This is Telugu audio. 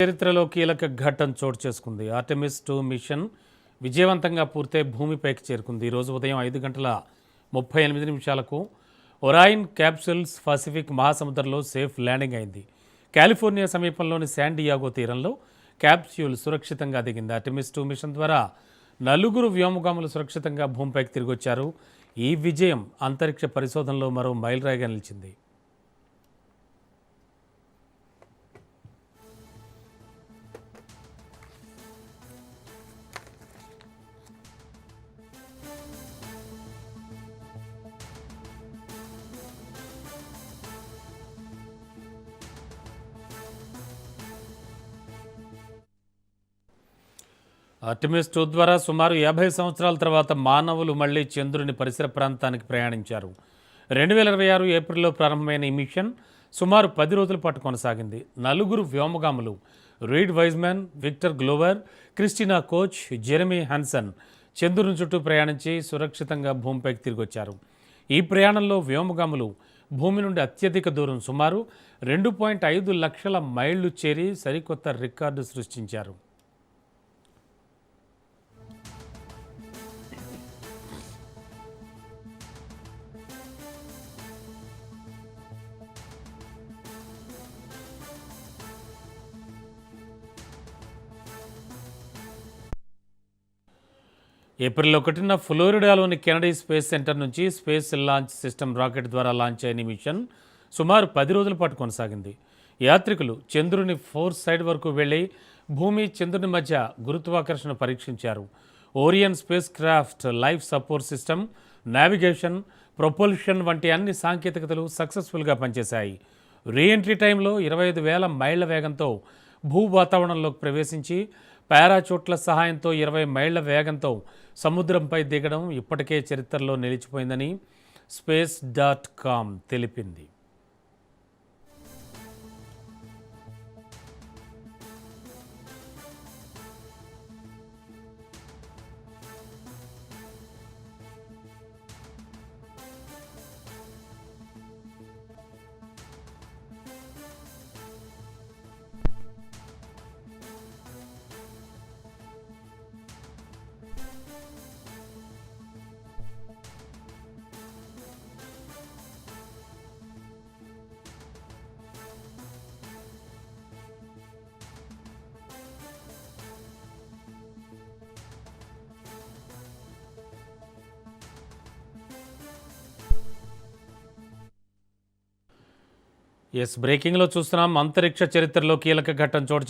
చరిత్రలో కీలక ఘట్టం చోటు చేసుకుంది. ఆర్టెమిస్ 2 మిషన్ విజయవంతంగా పూర్తయి భూమిపైకి చేరుకుంది. ఈరోజు ఉదయం 5:38 ఒరాయిన్ క్యాప్సూల్స్ పసిఫిక్ మహాసముద్రంలో సేఫ్ ల్యాండింగ్ అయింది. కాలిఫోర్నియా సమీపంలోని శాన్ డియాగో తీరంలో క్యాప్సూల్ సురక్షితంగా దిగింది. ఆర్టెమిస్ 2 మిషన్ ద్వారా 4 వ్యోమగాములు సురక్షితంగా భూమిపైకి తిరిగొచ్చారు. ఈ విజయం అంతరిక్ష పరిశోధనలో మరో మైలురాయిగా నిలిచింది. ఆర్టెమిస్ 2 ద్వారా సుమారు 50 సంవత్సరాల తర్వాత మానవులు మళ్లీ చంద్రుని పరిసర ప్రాంతానికి ప్రయాణించారు. 2026 ఏప్రిల్లో ప్రారంభమైన ఈ మిషన్ సుమారు 10 రోజుల పాటు కొనసాగింది. 4 వ్యోమగాములు Reid Wiseman, Victor Glover, Christina Koch, Jeremy Hansen చంద్రుని చుట్టూ ప్రయాణించి సురక్షితంగా భూమిపైకి తిరిగొచ్చారు. ఈ ప్రయాణంలో వ్యోమగాములు భూమి నుండి అత్యధిక దూరం సుమారు 2.5 లక్షల మైళ్లు చేరి సరికొత్త రికార్డు సృష్టించారు. ఏప్రిల్ 1న ఫ్లోరిడాలోని కెనడీ స్పేస్ సెంటర్ నుంచి స్పేస్ లాంచ్ సిస్టమ్ రాకెట్ ద్వారా లాంచ్ అయిన మిషన్ సుమారు 10 రోజుల పాటు కొనసాగింది. యాత్రికులు చంద్రుని ఫోర్స్ సైడ్ వరకు వెళ్లి భూమి చంద్రుని మధ్య గురుత్వాకర్షణ పరీక్షించారు. Orion spacecraft life support system, navigation, propulsion వంటి అన్ని సాంకేతికతలు సక్సెస్ఫుల్గా పనిచేశాయి. రీఎంట్రీ టైంలో 25,000 మైళ్ల వేగంతో భూ వాతావరణంలోకి ప్రవేశించి పారాచూట్ల సహాయంతో 20 మైళ్ల వేగంతో సముద్రంపై దిగడం ఇప్పటికే చరిత్రలో నిలిచిపోయిందని space.com తెలిపింది. బ్రేకింగ్లో చూస్తున్నాం. అంతరిక్ష చరిత్రలో కీలక ఘట్టం చోటు